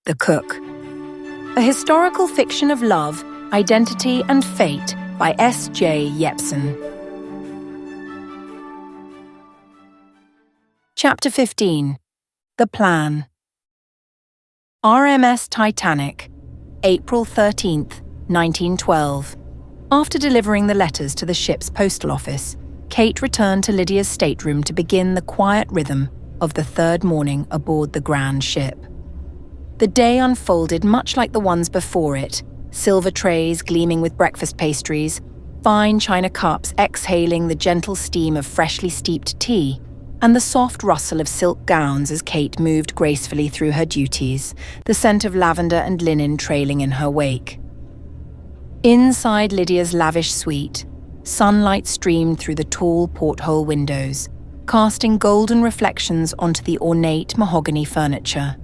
The Cook. A historical fiction of love, identity and fate by S.J. Jeppsson. Chapter 15. The Plan. RMS Titanic, April 13th, 1912. After delivering the letters to the ship's postal office, Kate returned to Lydia's stateroom to begin the quiet rhythm of the third morning aboard the grand ship. The day unfolded much like the ones before it, silver trays gleaming with breakfast pastries, fine china cups exhaling the gentle steam of freshly steeped tea, and the soft rustle of silk gowns as Kate moved gracefully through her duties, the scent of lavender and linen trailing in her wake. Inside Lydia's lavish suite, sunlight streamed through the tall porthole windows, casting golden reflections onto the ornate mahogany furniture.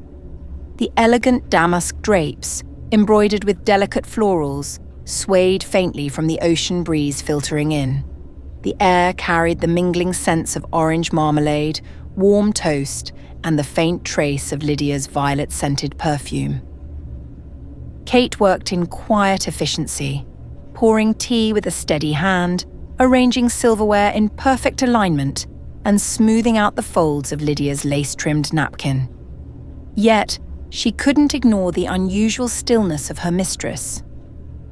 The elegant damask drapes, embroidered with delicate florals, swayed faintly from the ocean breeze filtering in. The air carried the mingling scents of orange marmalade, warm toast, and the faint trace of Lydia's violet-scented perfume. Kate worked in quiet efficiency, pouring tea with a steady hand, arranging silverware in perfect alignment, and smoothing out the folds of Lydia's lace-trimmed napkin. Yet, she couldn't ignore the unusual stillness of her mistress.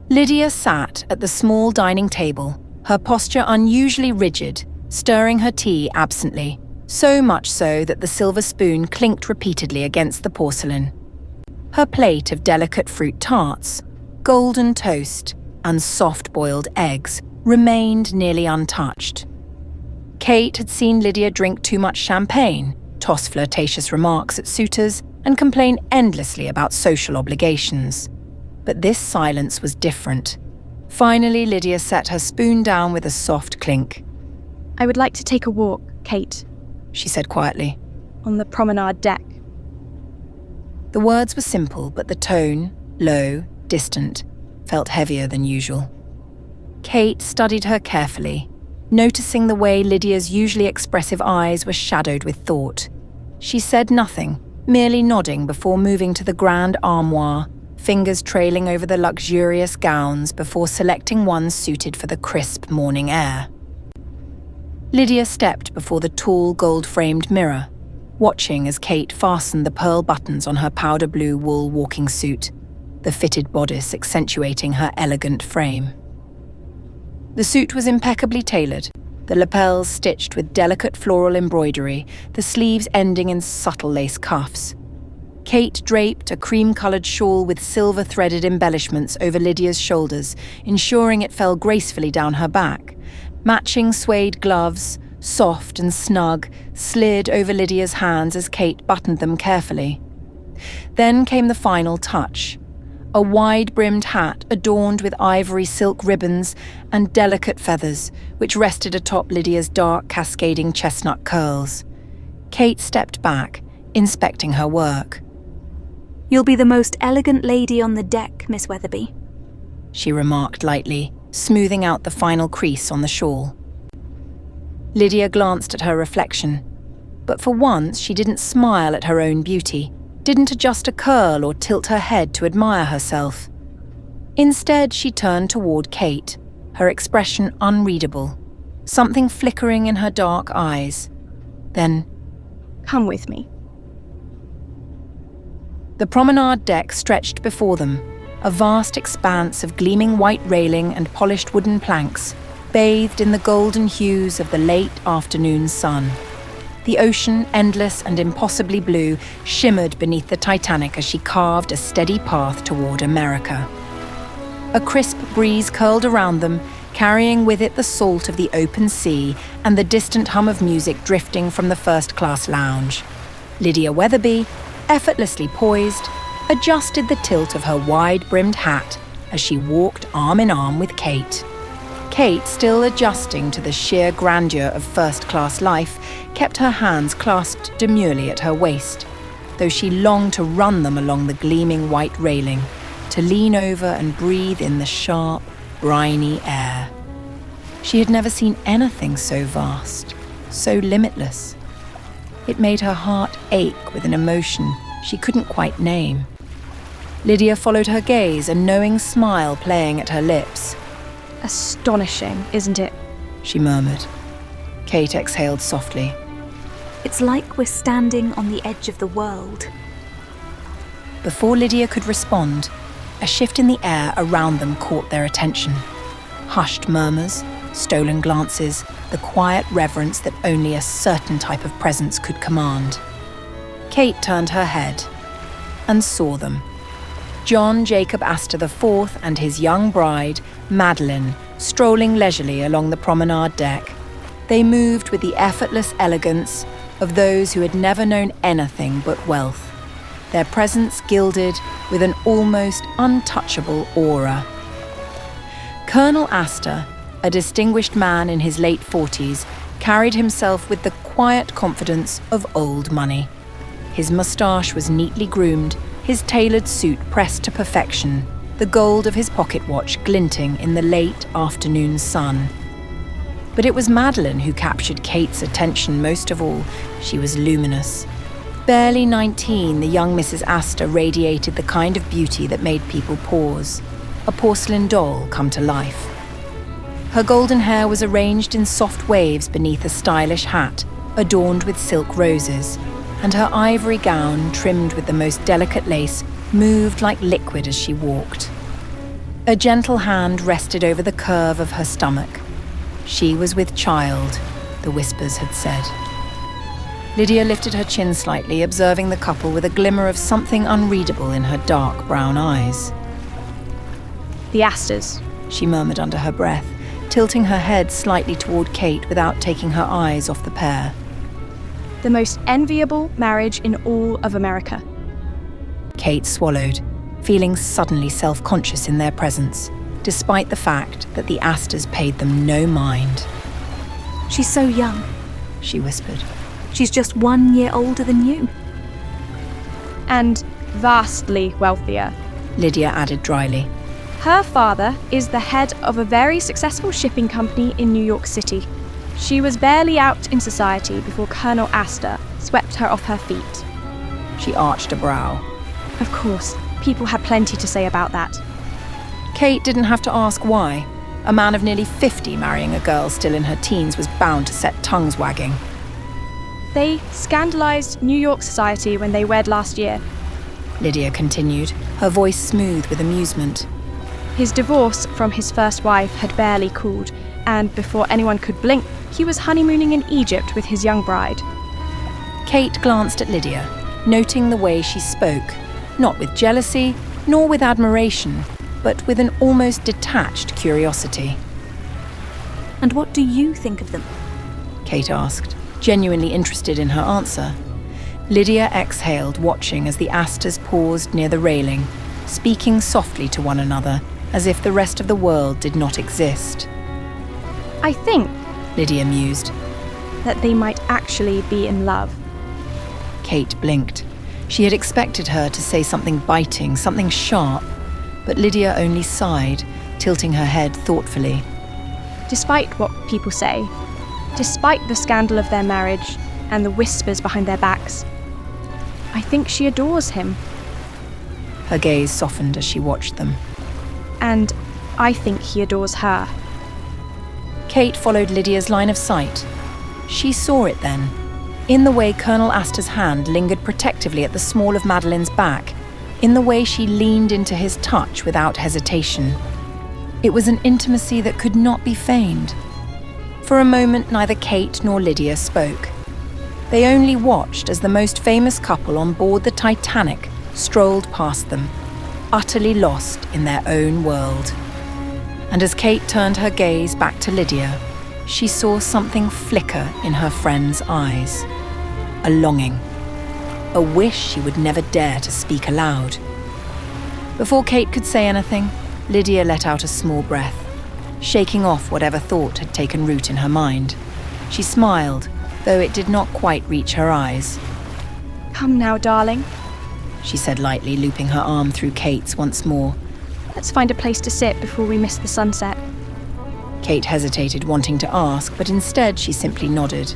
Lydia sat at the small dining table, her posture unusually rigid, stirring her tea absently, so much so that the silver spoon clinked repeatedly against the porcelain. Her plate of delicate fruit tarts, golden toast, and soft-boiled eggs remained nearly untouched. Kate had seen Lydia drink too much champagne, toss flirtatious remarks at suitors, and complain endlessly about social obligations. But this silence was different. Finally, Lydia set her spoon down with a soft clink. "I would like to take a walk, Kate," she said quietly. "on the promenade deck." The words were simple, but the tone, low, distant, felt heavier than usual. Kate studied her carefully, noticing the way Lydia's usually expressive eyes were shadowed with thought. She said nothing, merely nodding before moving to the grand armoire, fingers trailing over the luxurious gowns before selecting one suited for the crisp morning air. Lydia stepped before the tall gold-framed mirror, watching as Kate fastened the pearl buttons on her powder blue wool walking suit, the fitted bodice accentuating her elegant frame. The suit was impeccably tailored, the lapels stitched with delicate floral embroidery, the sleeves ending in subtle lace cuffs. Kate draped a cream-coloured shawl with silver-threaded embellishments over Lydia's shoulders, ensuring it fell gracefully down her back. Matching suede gloves, soft and snug, slid over Lydia's hands as Kate buttoned them carefully. Then came the final touch. A wide-brimmed hat adorned with ivory silk ribbons and delicate feathers, which rested atop Lydia's dark, cascading chestnut curls. Kate stepped back, inspecting her work. "You'll be the most elegant lady on the deck, Miss Weatherby," she remarked lightly, smoothing out the final crease on the shawl. Lydia glanced at her reflection, but for once she didn't smile at her own beauty, didn't adjust a curl or tilt her head to admire herself. Instead, she turned toward Kate, her expression unreadable, something flickering in her dark eyes. Then, "Come with me." the promenade deck stretched before them, a vast expanse of gleaming white railing and polished wooden planks, bathed in the golden hues of the late afternoon sun. The ocean, endless and impossibly blue, shimmered beneath the Titanic as she carved a steady path toward America. A crisp breeze curled around them, carrying with it the salt of the open sea and the distant hum of music drifting from the first-class lounge. Lydia Weatherby, effortlessly poised, adjusted the tilt of her wide-brimmed hat as she walked arm in arm with Kate. Kate, still adjusting to the sheer grandeur of first-class life, kept her hands clasped demurely at her waist, though she longed to run them along the gleaming white railing, to lean over and breathe in the sharp, briny air. She had never seen anything so vast, so limitless. It made her heart ache with an emotion she couldn't quite name. Lydia followed her gaze, a knowing smile playing at her lips. Astonishing, isn't it? She murmured. Kate exhaled softly. It's like we're standing on the edge of the world. Before Lydia could respond, a shift in the air around them caught their attention. Hushed murmurs, stolen glances, the quiet reverence that only a certain type of presence could command. Kate turned her head and saw them. John Jacob Astor IV and his young bride, Madeline, strolling leisurely along the promenade deck. They moved with the effortless elegance of those who had never known anything but wealth, their presence gilded with an almost untouchable aura. Colonel Astor, a distinguished man in his late 40s, carried himself with the quiet confidence of old money. His moustache was neatly groomed, his tailored suit pressed to perfection, the gold of his pocket watch glinting in the late afternoon sun. But it was Madeline who captured Kate's attention most of all. She was luminous. Barely 19, the young Mrs. Astor radiated the kind of beauty that made people pause, a porcelain doll come to life. Her golden hair was arranged in soft waves beneath a stylish hat adorned with silk roses, and her ivory gown, trimmed with the most delicate lace, moved like liquid as she walked. A gentle hand rested over the curve of her stomach. She was with child, the whispers had said. Lydia lifted her chin slightly, observing the couple with a glimmer of something unreadable in her dark brown eyes. The Astors, she murmured under her breath, tilting her head slightly toward Kate without taking her eyes off the pair. the most enviable marriage in all of America. Kate swallowed, feeling suddenly self-conscious in their presence, despite the fact that the Astors paid them no mind. She's so young, she whispered. She's just 1 year older than you. And vastly wealthier, Lydia added dryly. Her father is the head of a very successful shipping company in New York City. She was barely out in society before Colonel Astor swept her off her feet. She arched a brow. Of course, people had plenty to say about that. Kate didn't have to ask why. A man of nearly 50 marrying a girl still in her teens was bound to set tongues wagging. They scandalized New York society when they wed last year. Lydia continued, her voice smooth with amusement. His divorce from his first wife had barely cooled, and before anyone could blink, he was honeymooning in Egypt with his young bride. Kate glanced at Lydia, noting the way she spoke, not with jealousy, nor with admiration, but with an almost detached curiosity. And what do you think of them? Kate asked, genuinely interested in her answer. Lydia exhaled, watching as the Astors paused near the railing, speaking softly to one another, as if the rest of the world did not exist. I think, Lydia mused, that they might actually be in love. Kate blinked. She had expected her to say something biting, something sharp, but Lydia only sighed, tilting her head thoughtfully. Despite what people say, despite the scandal of their marriage and the whispers behind their backs, I think she adores him. Her gaze softened as she watched them. And I think he adores her. Kate followed Lydia's line of sight. She saw it then, in the way Colonel Astor's hand lingered protectively at the small of Madeline's back, in the way she leaned into his touch without hesitation. It was an intimacy that could not be feigned. For a moment, neither Kate nor Lydia spoke. They only watched as the most famous couple on board the Titanic strolled past them, utterly lost in their own world. And as Kate turned her gaze back to Lydia, she saw something flicker in her friend's eyes. A longing. A wish she would never dare to speak aloud. Before Kate could say anything, Lydia let out a small breath, shaking off whatever thought had taken root in her mind. She smiled, though it did not quite reach her eyes. Come now, darling. She said lightly, looping her arm through Kate's once more. Let's find a place to sit before we miss the sunset. Kate hesitated, wanting to ask, but instead she simply nodded.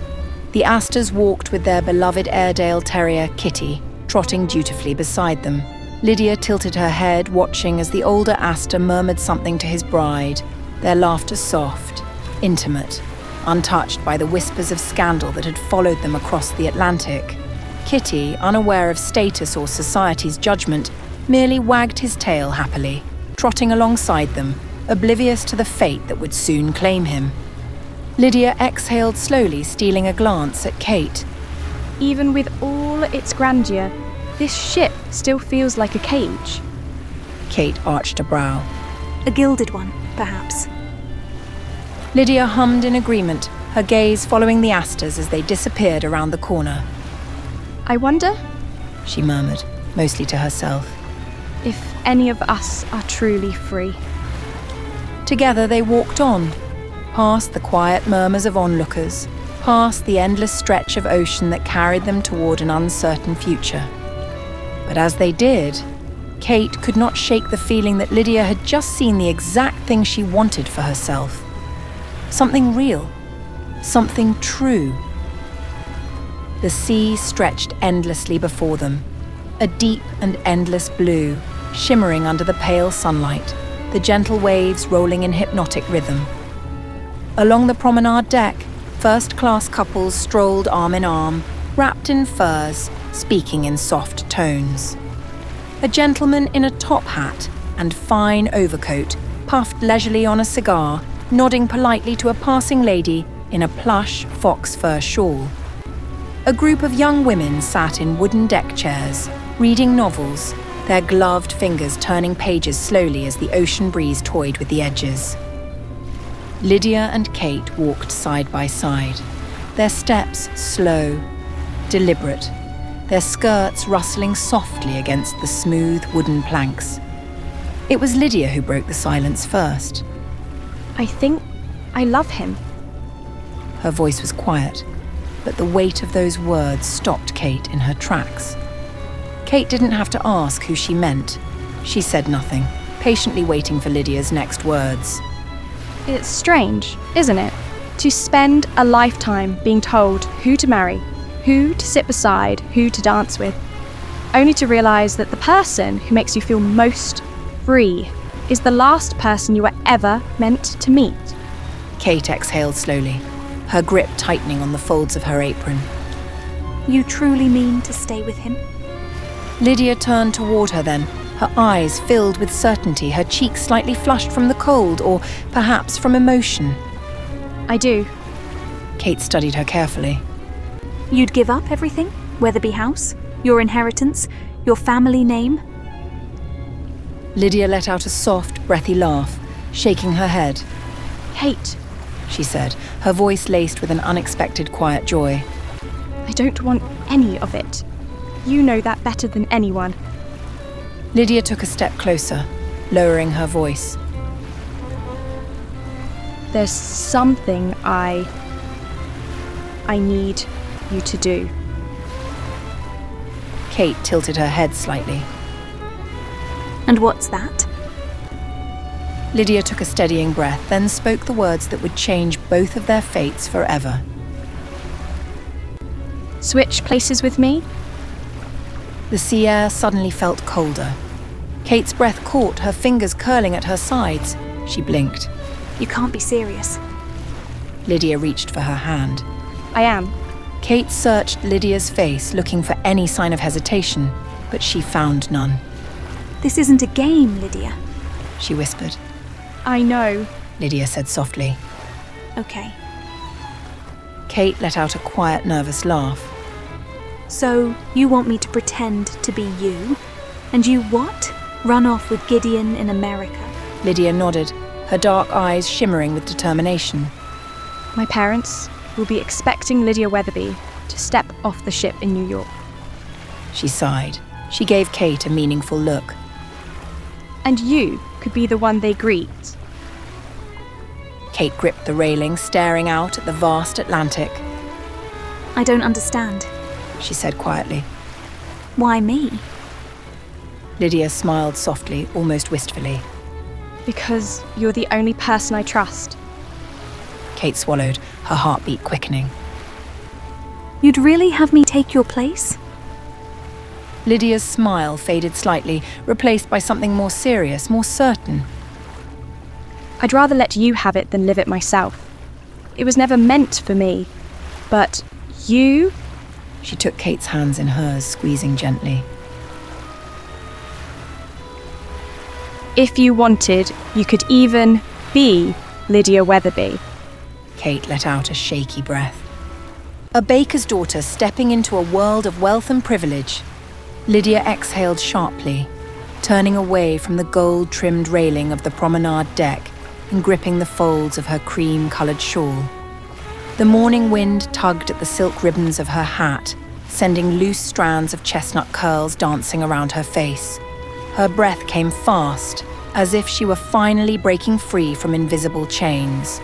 The Astors walked with their beloved Airedale terrier, Kitty, trotting dutifully beside them, Lydia tilted her head, watching as the older Astor murmured something to his bride, their laughter soft, intimate, untouched by the whispers of scandal that had followed them across the Atlantic. Kitty, unaware of status or society's judgment, merely wagged his tail happily, trotting alongside them, oblivious to the fate that would soon claim him. Lydia exhaled slowly, stealing a glance at Kate. Even with all its grandeur, this ship still feels like a cage. Kate arched a brow. A gilded one, perhaps. Lydia hummed in agreement, her gaze following the Astors as they disappeared around the corner. I wonder, She murmured, mostly to herself. if any of us are truly free. Together they walked on, past the quiet murmurs of onlookers, past the endless stretch of ocean that carried them toward an uncertain future. But as they did, Kate could not shake the feeling that Lydia had just seen the exact thing she wanted for herself. Something real, something true. The sea stretched endlessly before them, a deep and endless blue, shimmering under the pale sunlight, the gentle waves rolling in hypnotic rhythm. Along the promenade deck, first-class couples strolled arm in arm, wrapped in furs, speaking in soft tones. A gentleman in a top hat and fine overcoat puffed leisurely on a cigar, nodding politely to a passing lady in a plush fox fur shawl. A group of young women sat in wooden deck chairs, reading novels, their gloved fingers turning pages slowly as the ocean breeze toyed with the edges. Lydia and Kate walked side by side, their steps slow, deliberate, their skirts rustling softly against the smooth wooden planks. It was Lydia who broke the silence first. I think I love him. Her voice was quiet, but the weight of those words stopped Kate in her tracks. Kate didn't have to ask who she meant. She said nothing, patiently waiting for Lydia's next words. It's strange, isn't it? To spend a lifetime being told who to marry, who to sit beside, who to dance with, only to realise that the person who makes you feel most free is the last person you were ever meant to meet. Kate exhaled slowly, her grip tightening on the folds of her apron. You truly mean to stay with him? Lydia turned toward her then, her eyes filled with certainty, her cheeks slightly flushed from the cold or perhaps from emotion. I do. Kate studied her carefully. You'd give up everything? Weatherby House? Your inheritance? Your family name? Lydia let out a soft, breathy laugh, shaking her head. Kate, She said, her voice laced with an unexpected quiet joy. I don't want any of it. You know that better than anyone. Lydia took a step closer, lowering her voice. There's something I need you to do. Kate tilted her head slightly. And what's that? Lydia took a steadying breath, then spoke the words that would change both of their fates forever. Switch places with me? The sea air suddenly felt colder. Kate's breath caught, her fingers curling at her sides. She blinked. You can't be serious. Lydia reached for her hand. I am. Kate searched Lydia's face, looking for any sign of hesitation, but she found none. This isn't a game, Lydia. She whispered. I know. Lydia said softly. Okay. Kate let out a quiet, nervous laugh. So, you want me to pretend to be you? And you what? Run off with Gideon in America? Lydia nodded, her dark eyes shimmering with determination. My parents will be expecting Lydia Weatherby to step off the ship in New York. She sighed. She gave Kate a meaningful look. And you could be the one they greet. Kate gripped the railing, staring out at the vast Atlantic. I don't understand. She said quietly. Why me? Lydia smiled softly, almost wistfully. Because you're the only person I trust. Kate swallowed, her heartbeat quickening. You'd really have me take your place? Lydia's smile faded slightly, replaced by something more serious, more certain. I'd rather let you have it than live it myself. It was never meant for me. But you... She took Kate's hands in hers, squeezing gently. If you wanted, you could even be Lydia Weatherby. Kate let out a shaky breath. A baker's daughter stepping into a world of wealth and privilege. Lydia exhaled sharply, turning away from the gold-trimmed railing of the promenade deck and gripping the folds of her cream-coloured shawl. The morning wind tugged at the silk ribbons of her hat, sending loose strands of chestnut curls dancing around her face. Her breath came fast, as if she were finally breaking free from invisible chains.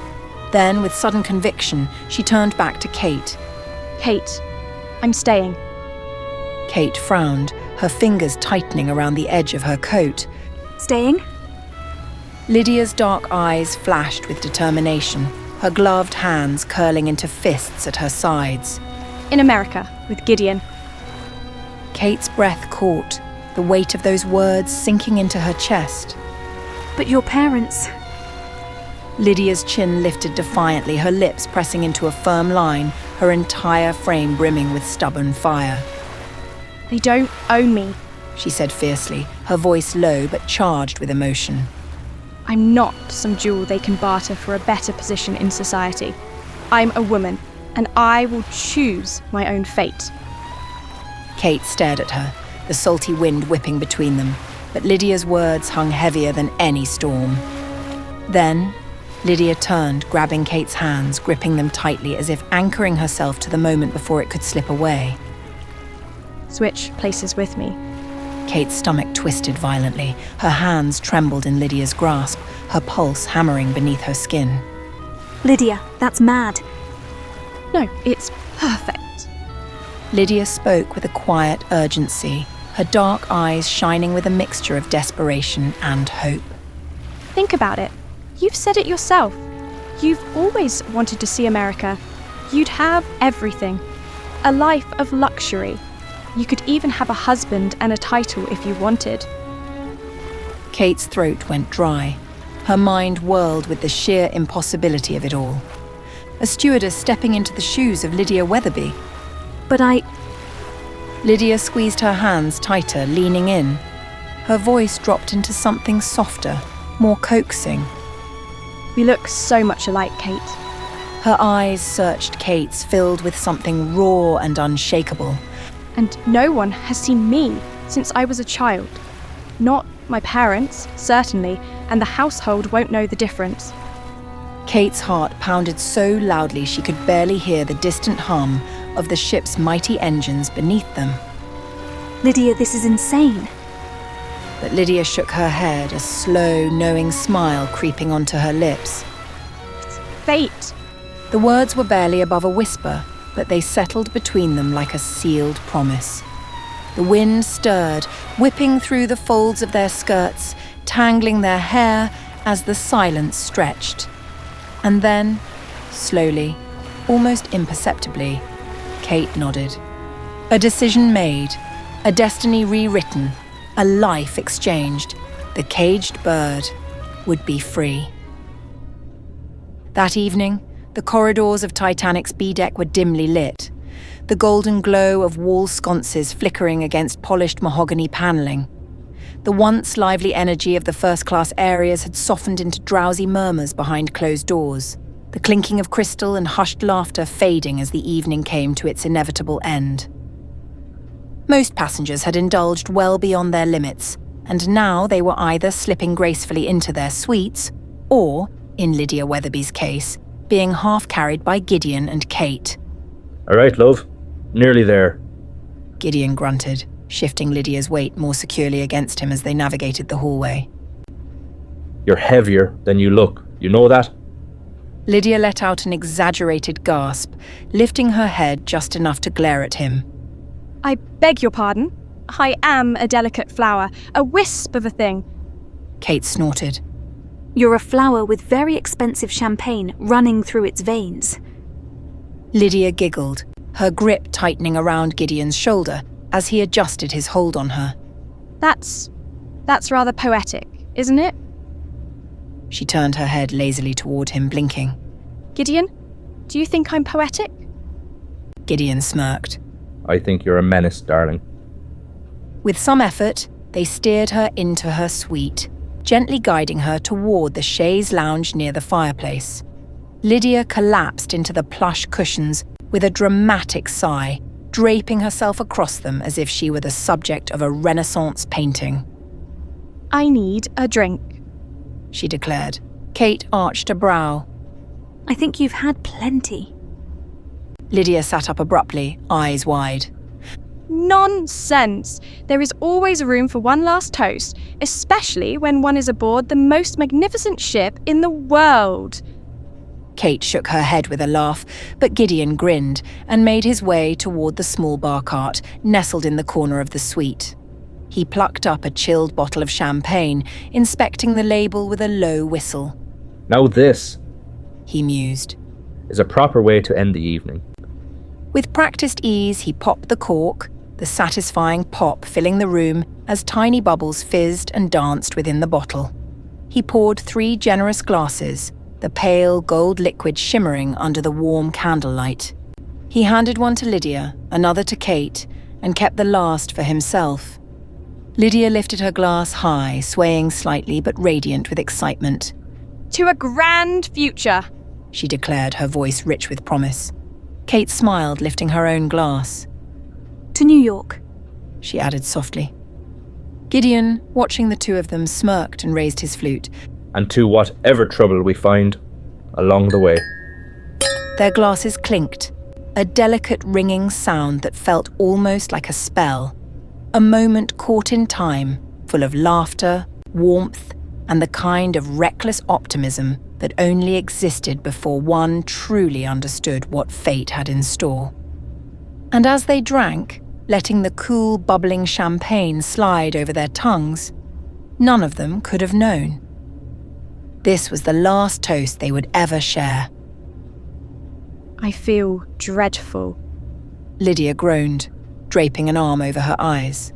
Then, with sudden conviction, she turned back to Kate. Kate, I'm staying. Kate frowned, her fingers tightening around the edge of her coat. Staying? Lydia's dark eyes flashed with determination, her gloved hands curling into fists at her sides. In America, with Gideon. Kate's breath caught, the weight of those words sinking into her chest. But your parents... Lydia's chin lifted defiantly, her lips pressing into a firm line, her entire frame brimming with stubborn fire. They don't own me. She said fiercely, her voice low but charged with emotion. I'm not some jewel they can barter for a better position in society. I'm a woman, and I will choose my own fate. Kate stared at her, the salty wind whipping between them, but Lydia's words hung heavier than any storm. Then, Lydia turned, grabbing Kate's hands, gripping them tightly as if anchoring herself to the moment before it could slip away. Switch places with me. Kate's stomach twisted violently. Her hands trembled in Lydia's grasp, her pulse hammering beneath her skin. Lydia, that's mad. No, it's perfect. Lydia spoke with a quiet urgency, her dark eyes shining with a mixture of desperation and hope. Think about it. You've said it yourself. You've always wanted to see America. You'd have everything. A life of luxury. You could even have a husband and a title if you wanted. Kate's throat went dry. Her mind whirled with the sheer impossibility of it all. A stewardess stepping into the shoes of Lydia Weatherby. But Lydia squeezed her hands tighter, leaning in. Her voice dropped into something softer, more coaxing. We look so much alike, Kate. Her eyes searched Kate's, filled with something raw and unshakable. And no one has seen me since I was a child. Not my parents, certainly, and the household won't know the difference. Kate's heart pounded so loudly she could barely hear the distant hum of the ship's mighty engines beneath them. Lydia, this is insane. But Lydia shook her head, a slow, knowing smile creeping onto her lips. It's fate. The words were barely above a whisper, but they settled between them like a sealed promise. The wind stirred, whipping through the folds of their skirts, tangling their hair as the silence stretched. And then, slowly, almost imperceptibly, Kate nodded. A decision made, a destiny rewritten, a life exchanged. The caged bird would be free. That evening, the corridors of Titanic's B-deck were dimly lit, the golden glow of wall sconces flickering against polished mahogany panelling. The once lively energy of the first-class areas had softened into drowsy murmurs behind closed doors, the clinking of crystal and hushed laughter fading as the evening came to its inevitable end. Most passengers had indulged well beyond their limits, and now they were either slipping gracefully into their suites, or, in Lydia Weatherby's case, being half-carried by Gideon and Kate. All right, love. Nearly there. Gideon grunted, shifting Lydia's weight more securely against him as they navigated the hallway. You're heavier than you look. You know that? Lydia let out an exaggerated gasp, lifting her head just enough to glare at him. I beg your pardon. I am a delicate flower, a wisp of a thing. Kate snorted. You're a flower with very expensive champagne running through its veins. Lydia giggled, her grip tightening around Gideon's shoulder, as he adjusted his hold on her. That's rather poetic, isn't it? She turned her head lazily toward him, blinking. Gideon, do you think I'm poetic? Gideon smirked. I think you're a menace, darling. With some effort, they steered her into her suite, gently guiding her toward the chaise lounge near the fireplace. Lydia collapsed into the plush cushions with a dramatic sigh, draping herself across them as if she were the subject of a Renaissance painting. I need a drink, she declared. Kate arched a brow. I think you've had plenty. Lydia sat up abruptly, eyes wide. Nonsense! There is always room for one last toast, especially when one is aboard the most magnificent ship in the world. Kate shook her head with a laugh, but Gideon grinned and made his way toward the small bar cart nestled in the corner of the suite. He plucked up a chilled bottle of champagne, inspecting the label with a low whistle. Now this, he mused, is a proper way to end the evening. With practiced ease, he popped the cork, the satisfying pop filling the room as tiny bubbles fizzed and danced within the bottle. He poured 3 generous glasses, the pale gold liquid shimmering under the warm candlelight. He handed one to Lydia, another to Kate, and kept the last for himself. Lydia lifted her glass high, swaying slightly but radiant with excitement. To a grand future, she declared, her voice rich with promise. Kate smiled, lifting her own glass. To New York, she added softly. Gideon, watching the two of them, smirked and raised his flute. And to whatever trouble we find along the way. Their glasses clinked, a delicate ringing sound that felt almost like a spell. A moment caught in time, full of laughter, warmth, and the kind of reckless optimism that only existed before one truly understood what fate had in store. And as they drank, letting the cool, bubbling champagne slide over their tongues, none of them could have known. This was the last toast they would ever share. I feel dreadful, Lydia groaned, draping an arm over her eyes.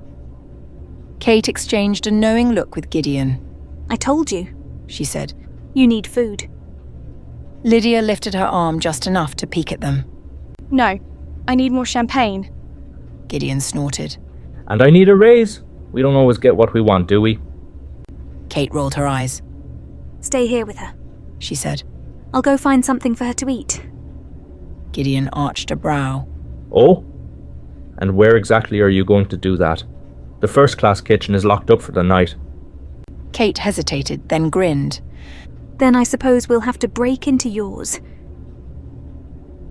Kate exchanged a knowing look with Gideon. I told you, she said. You need food. Lydia lifted her arm just enough to peek at them. No, I need more champagne. Gideon snorted. And I need a raise. We don't always get what we want, do we? Kate rolled her eyes. Stay here with her, she said. I'll go find something for her to eat. Gideon arched a brow. Oh? And where exactly are you going to do that? The first-class kitchen is locked up for the night. Kate hesitated, then grinned. Then I suppose we'll have to break into yours.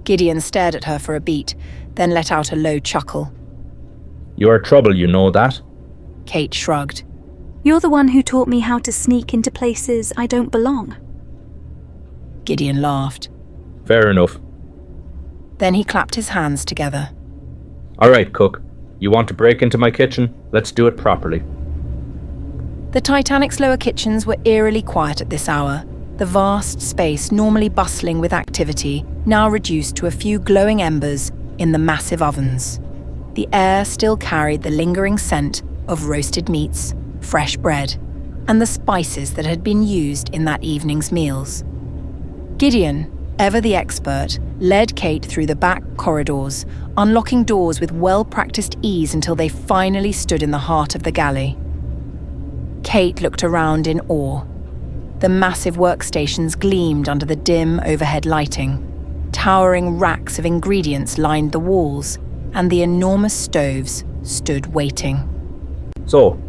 Gideon stared at her for a beat, then let out a low chuckle. You're trouble, you know that? Kate shrugged. You're the one who taught me how to sneak into places I don't belong. Gideon laughed. Fair enough. Then he clapped his hands together. All right, cook. You want to break into my kitchen? Let's do it properly. The Titanic's lower kitchens were eerily quiet at this hour, the vast space normally bustling with activity now reduced to a few glowing embers in the massive ovens. The air still carried the lingering scent of roasted meats, fresh bread, and the spices that had been used in that evening's meals. Gideon, ever the expert, led Kate through the back corridors, unlocking doors with well-practiced ease until they finally stood in the heart of the galley. Kate looked around in awe. The massive workstations gleamed under the dim overhead lighting. Towering racks of ingredients lined the walls, and the enormous stoves stood waiting. So,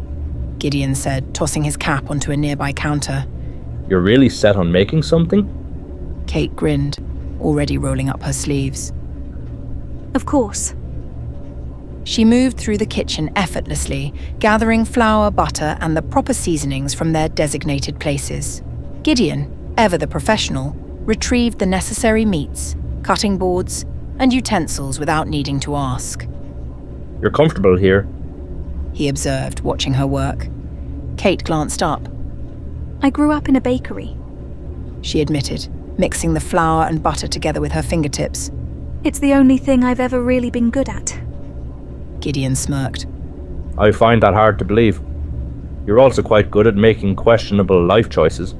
Gideon said, tossing his cap onto a nearby counter. You're really set on making something? Kate grinned, already rolling up her sleeves. Of course. She moved through the kitchen effortlessly, gathering flour, butter, and the proper seasonings from their designated places. Gideon, ever the professional, retrieved the necessary meats, cutting boards, and utensils without needing to ask. You're comfortable here? He observed, watching her work. Kate glanced up. I grew up in a bakery. She admitted, mixing the flour and butter together with her fingertips. It's the only thing I've ever really been good at. Gideon smirked. I find that hard to believe. You're also quite good at making questionable life choices.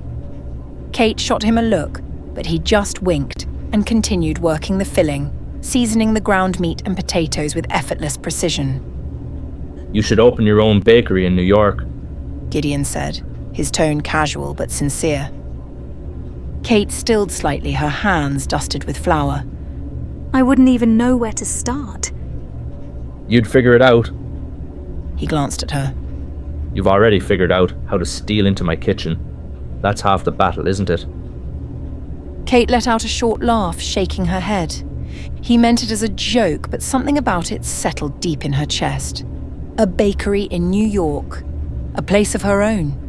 Kate shot him a look, but he just winked and continued working the filling, seasoning the ground meat and potatoes with effortless precision. You should open your own bakery in New York, Gideon said, his tone casual but sincere. Kate stilled slightly, her hands dusted with flour. I wouldn't even know where to start. You'd figure it out. He glanced at her. You've already figured out how to steal into my kitchen. That's half the battle, isn't it? Kate let out a short laugh, shaking her head. He meant it as a joke, but something about it settled deep in her chest. A bakery in New York. A place of her own.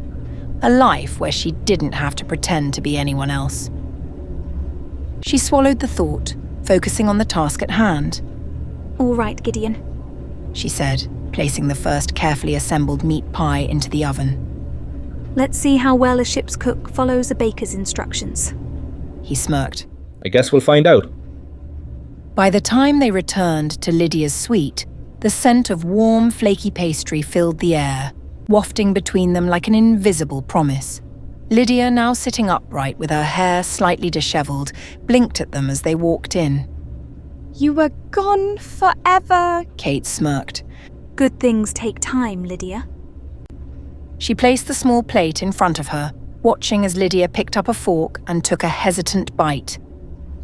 A life where she didn't have to pretend to be anyone else. She swallowed the thought, focusing on the task at hand. All right, Gideon, she said, placing the first carefully assembled meat pie into the oven. Let's see how well a ship's cook follows a baker's instructions. He smirked. I guess we'll find out. By the time they returned to Lydia's suite, the scent of warm, flaky pastry filled the air, wafting between them like an invisible promise. Lydia, now sitting upright with her hair slightly dishevelled, blinked at them as they walked in. You were gone forever, Kate smirked. Good things take time, Lydia. She placed the small plate in front of her, watching as Lydia picked up a fork and took a hesitant bite.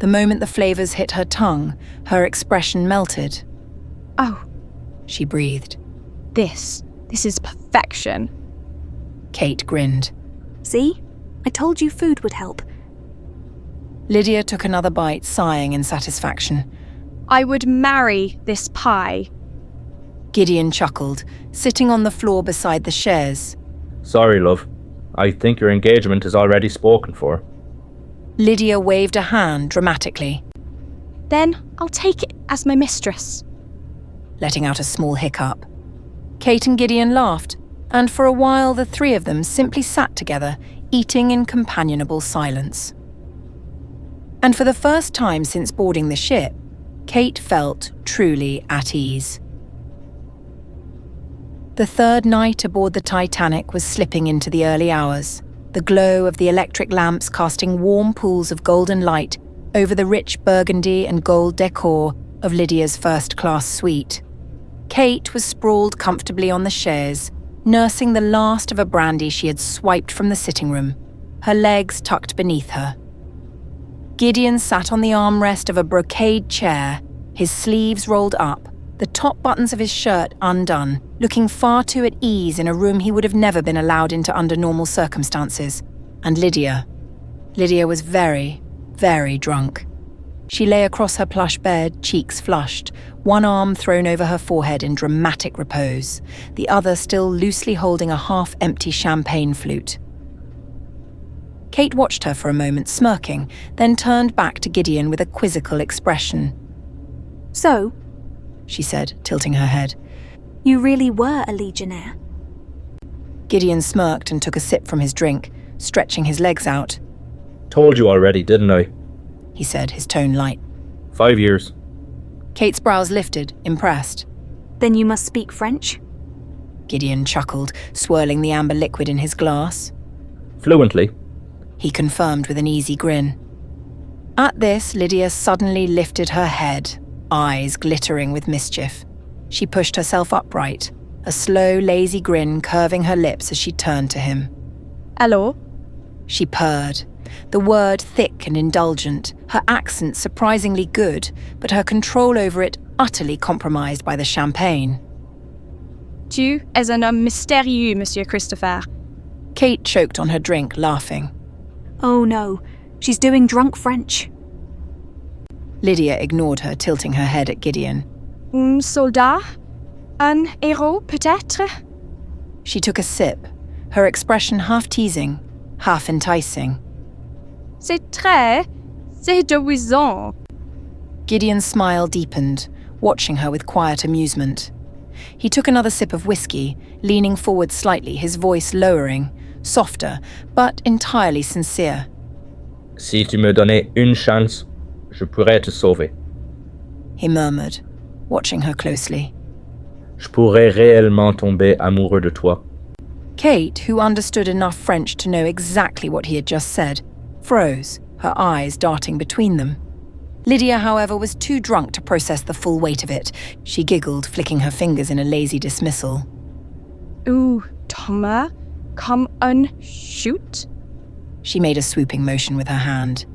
The moment the flavours hit her tongue, her expression melted. Oh, she breathed. This is perfection. Kate grinned. See? I told you food would help. Lydia took another bite, sighing in satisfaction. I would marry this pie. Gideon chuckled, sitting on the floor beside the chaise. Sorry, love. I think your engagement is already spoken for. Lydia waved a hand dramatically. Then I'll take it as my mistress. Letting out a small hiccup. Kate and Gideon laughed, and for a while the three of them simply sat together, eating in companionable silence. And for the first time since boarding the ship, Kate felt truly at ease. The third night aboard the Titanic was slipping into the early hours, the glow of the electric lamps casting warm pools of golden light over the rich burgundy and gold decor of Lydia's first-class suite. Kate was sprawled comfortably on the chaise, nursing the last of a brandy she had swiped from the sitting room, her legs tucked beneath her. Gideon sat on the armrest of a brocade chair, his sleeves rolled up, the top buttons of his shirt undone, looking far too at ease in a room he would have never been allowed into under normal circumstances. And Lydia was very, very drunk. She lay across her plush bed, cheeks flushed, one arm thrown over her forehead in dramatic repose, the other still loosely holding a half-empty champagne flute. Kate watched her for a moment, smirking, then turned back to Gideon with a quizzical expression. So, she said, tilting her head. You really were a legionnaire. Gideon smirked and took a sip from his drink, stretching his legs out. Told you already, didn't I? He said, his tone light. 5 years. Kate's brows lifted, impressed. Then you must speak French? Gideon chuckled, swirling the amber liquid in his glass. Fluently. He confirmed with an easy grin. At this, Lydia suddenly lifted her head, eyes glittering with mischief. She pushed herself upright, a slow, lazy grin curving her lips as she turned to him. Hello? She purred, the word thick and indulgent, her accent surprisingly good, but her control over it utterly compromised by the champagne. Tu es un homme mystérieux, Monsieur Christopher. Kate choked on her drink, laughing. Oh no, she's doing drunk French. Lydia ignored her, tilting her head at Gideon. Un soldat? Un héros, peut-être? She took a sip, her expression half teasing, half enticing. C'est séduisant. Gideon's smile deepened, watching her with quiet amusement. He took another sip of whiskey, leaning forward slightly, his voice lowering, softer, but entirely sincere. Si tu me donnais une chance, je pourrais te sauver. He murmured, watching her closely. Je pourrais réellement tomber amoureux de toi. Kate, who understood enough French to know exactly what he had just said, froze, her eyes darting between them. Lydia, however, was too drunk to process the full weight of it. She giggled, flicking her fingers in a lazy dismissal. Ooh, Thomas, come and shoot. She made a swooping motion with her hand.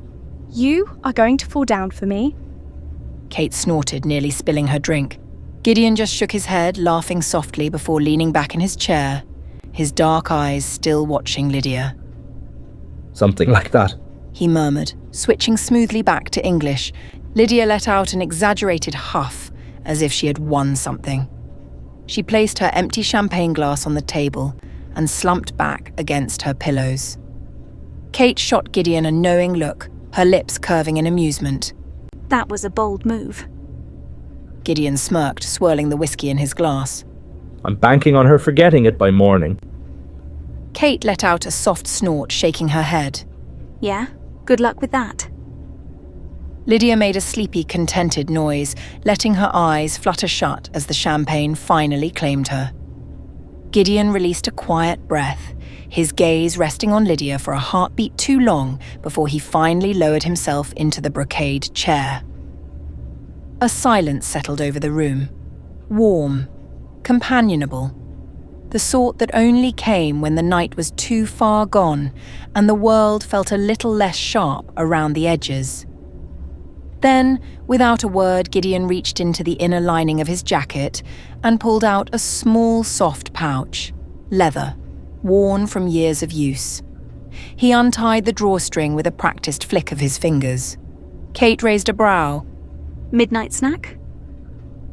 You are going to fall down for me. Kate snorted, nearly spilling her drink. Gideon just shook his head, laughing softly before leaning back in his chair, his dark eyes still watching Lydia. Something like that. He murmured, switching smoothly back to English. Lydia let out an exaggerated huff, as if she had won something. She placed her empty champagne glass on the table and slumped back against her pillows. Kate shot Gideon a knowing look, her lips curving in amusement. That was a bold move. Gideon smirked, swirling the whiskey in his glass. I'm banking on her forgetting it by morning. Kate let out a soft snort, shaking her head. Yeah? Good luck with that. Lydia made a sleepy, contented noise, letting her eyes flutter shut as the champagne finally claimed her. Gideon released a quiet breath, his gaze resting on Lydia for a heartbeat too long before he finally lowered himself into the brocade chair. A silence settled over the room. Warm, companionable. The sort that only came when the night was too far gone and the world felt a little less sharp around the edges. Then, without a word, Gideon reached into the inner lining of his jacket and pulled out a small, soft pouch, leather, worn from years of use. He untied the drawstring with a practiced flick of his fingers. Kate raised a brow. Midnight snack?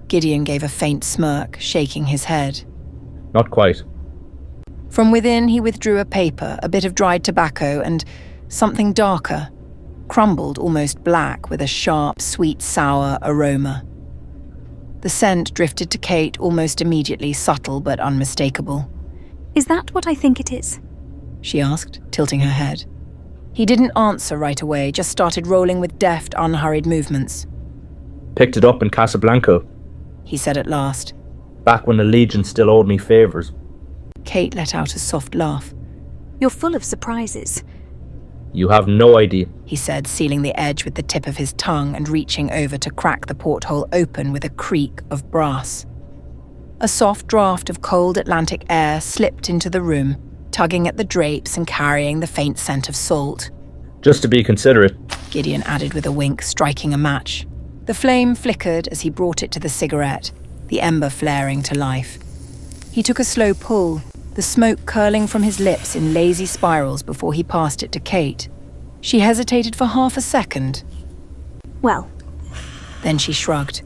Gideon gave a faint smirk, shaking his head. Not quite. From within, he withdrew a paper, a bit of dried tobacco, and something darker, crumbled almost black with a sharp, sweet, sour aroma. The scent drifted to Kate almost immediately, subtle but unmistakable. Is that what I think it is? She asked, tilting her head. He didn't answer right away, just started rolling with deft, unhurried movements. Picked it up in Casablanca, he said at last. back when the Legion still owed me favours. Kate let out a soft laugh. You're full of surprises. You have no idea. He said, sealing the edge with the tip of his tongue and reaching over to crack the porthole open with a creak of brass. A soft draft of cold Atlantic air slipped into the room, tugging at the drapes and carrying the faint scent of salt. Just to be considerate. Gideon added with a wink, striking a match. The flame flickered as he brought it to the cigarette, the ember flaring to life. He took a slow pull, the smoke curling from his lips in lazy spirals before he passed it to Kate. She hesitated for half a second. Well, Then she shrugged.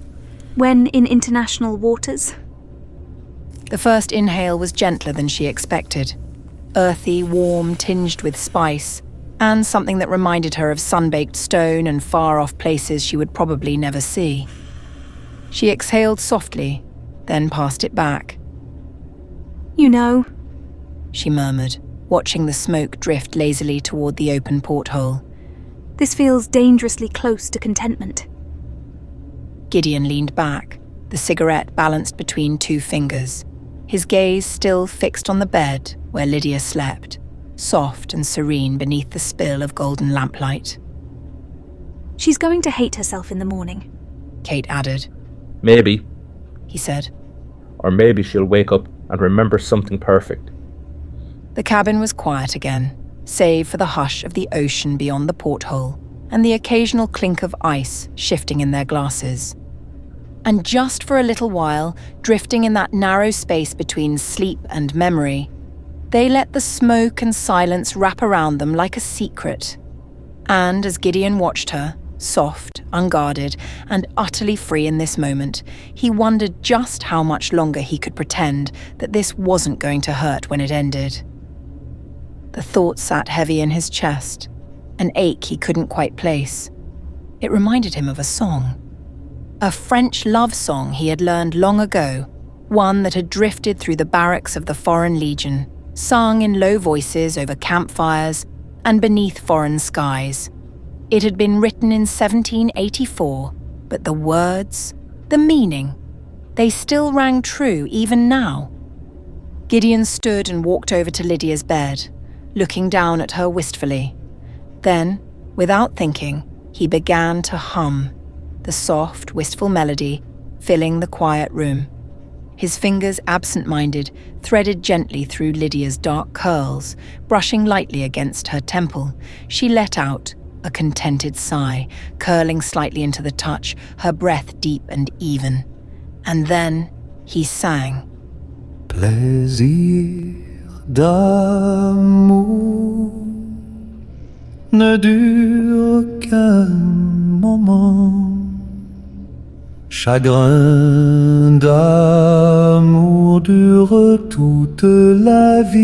when in international waters? The first inhale was gentler than she expected. Earthy, warm, tinged with spice, and something that reminded her of sun-baked stone and far-off places she would probably never see. She exhaled softly, then passed it back. You know, She murmured, watching the smoke drift lazily toward the open porthole. this feels dangerously close to contentment. Gideon leaned back, the cigarette balanced between two fingers, his gaze still fixed on the bed where Lydia slept, soft and serene beneath the spill of golden lamplight. She's going to hate herself in the morning. Kate added. Maybe. He said. Or maybe she'll wake up and remember something perfect. The cabin was quiet again, save for the hush of the ocean beyond the porthole and the occasional clink of ice shifting in their glasses. And just for a little while, drifting in that narrow space between sleep and memory, they let the smoke and silence wrap around them like a secret. And as Gideon watched her, soft, unguarded, and utterly free in this moment, he wondered just how much longer he could pretend that this wasn't going to hurt when it ended. The thought sat heavy in his chest, an ache he couldn't quite place. It reminded him of a song. A French love song he had learned long ago, one that had drifted through the barracks of the Foreign Legion, sung in low voices over campfires and beneath foreign skies. It had been written in 1784, but the words, the meaning, They still rang true even now. Gideon stood and walked over to Lydia's bed, looking down at her wistfully. Then, without thinking, he began to hum, the soft, wistful melody filling the quiet room. His fingers, absent-minded, threaded gently through Lydia's dark curls, brushing lightly against her temple. She let out a contented sigh, curling slightly into the touch, her breath deep and even. And then he sang. Plaisir d'amour ne dure qu'un moment. Chagrin d'amour dure toute la vie.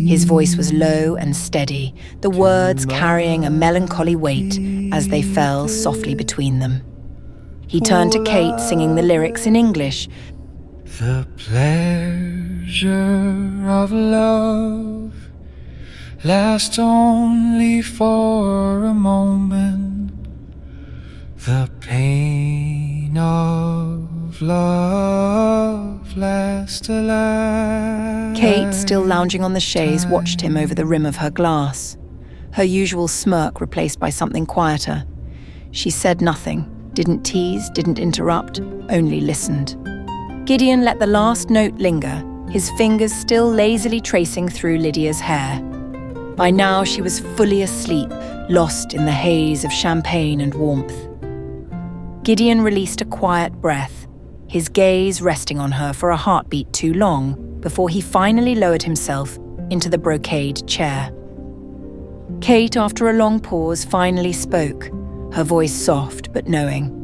His voice was low and steady, the words carrying a melancholy weight as they fell softly between them. He turned to Kate, singing the lyrics in English. The pleasure of love lasts only for a moment. The pain of love lasts a life. Kate, still lounging on the chaise, watched him over the rim of her glass, her usual smirk replaced by something quieter. She said nothing, didn't tease, didn't interrupt, only listened. Gideon let the last note linger, his fingers still lazily tracing through Lydia's hair. By now she was fully asleep, lost in the haze of champagne and warmth. Gideon released a quiet breath, his gaze resting on her for a heartbeat too long before he finally lowered himself into the brocade chair. Kate, after a long pause, finally spoke, her voice soft but knowing.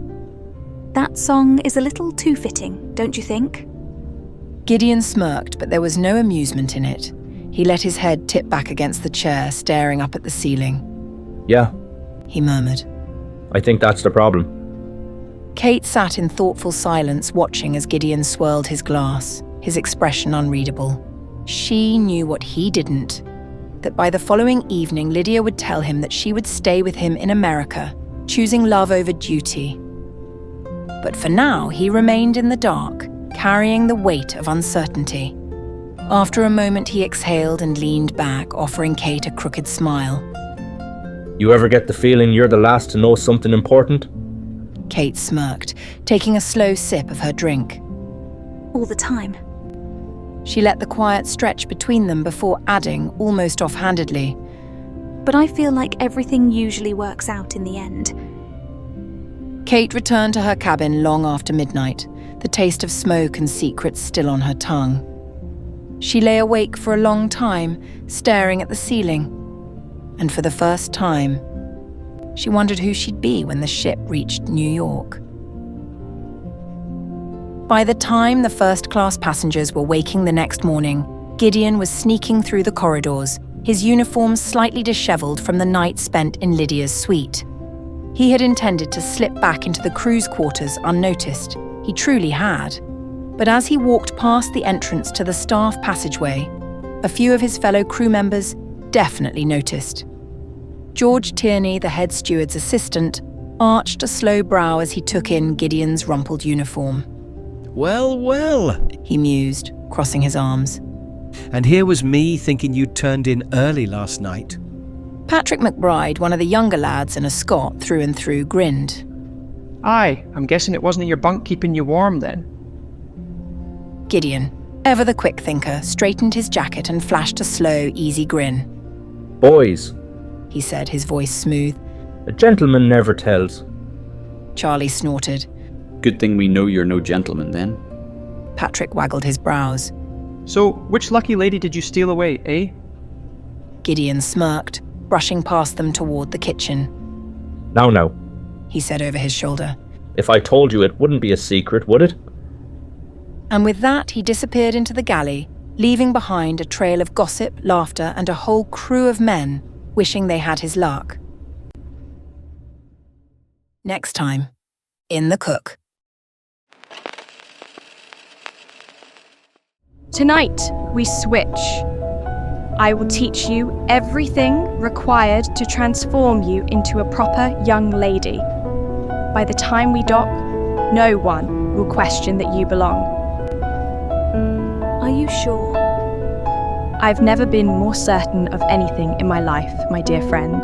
That song is a little too fitting, don't you think? Gideon smirked, but there was no amusement in it. He let his head tip back against the chair, staring up at the ceiling. Yeah, He murmured. I think that's the problem. Kate sat in thoughtful silence, watching as Gideon swirled his glass, his expression unreadable. She knew what he didn't, that by the following evening Lydia would tell him that she would stay with him in America, choosing love over duty. But for now, he remained in the dark, carrying the weight of uncertainty. After a moment, he exhaled and leaned back, offering Kate a crooked smile. You ever get the feeling you're the last to know something important? Kate smirked, taking a slow sip of her drink. All the time. She let the quiet stretch between them before adding, almost offhandedly, But I feel like everything usually works out in the end. Kate returned to her cabin long after midnight, the taste of smoke and secrets still on her tongue. She lay awake for a long time, staring at the ceiling. And for the first time, she wondered who she'd be when the ship reached New York. By the time the first-class passengers were waking the next morning, Gideon was sneaking through the corridors, his uniform slightly disheveled from the night spent in Lydia's suite. He had intended to slip back into the crew's quarters unnoticed. He truly had. But as he walked past the entrance to the staff passageway, a few of his fellow crew members definitely noticed. George Tierney, the head steward's assistant, arched a slow brow as he took in Gideon's rumpled uniform. Well, well, He mused, crossing his arms. and here was me thinking you'd turned in early last night. Patrick McBride, one of the younger lads and a Scot through and through, grinned. Aye, I'm guessing it wasn't in your bunk keeping you warm then. Gideon, ever the quick thinker, straightened his jacket and flashed a slow, easy grin. Boys, He said, his voice smooth. a gentleman never tells. Charlie snorted. Good thing we know you're no gentleman then. Patrick waggled his brows. So, which lucky lady did you steal away, eh? Gideon smirked, brushing past them toward the kitchen. Now, He said over his shoulder. if I told you it wouldn't be a secret, would it? And with that, he disappeared into the galley, leaving behind a trail of gossip, laughter, and a whole crew of men wishing they had his luck. Next time, in The Cook. Tonight, we switch. I will teach you everything required to transform you into a proper young lady. By the time we dock, No one will question that you belong. Are you sure? I've never been more certain of anything in my life, my dear friend.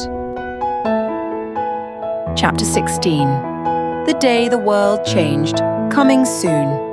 Chapter 16. The day the world changed. Coming soon.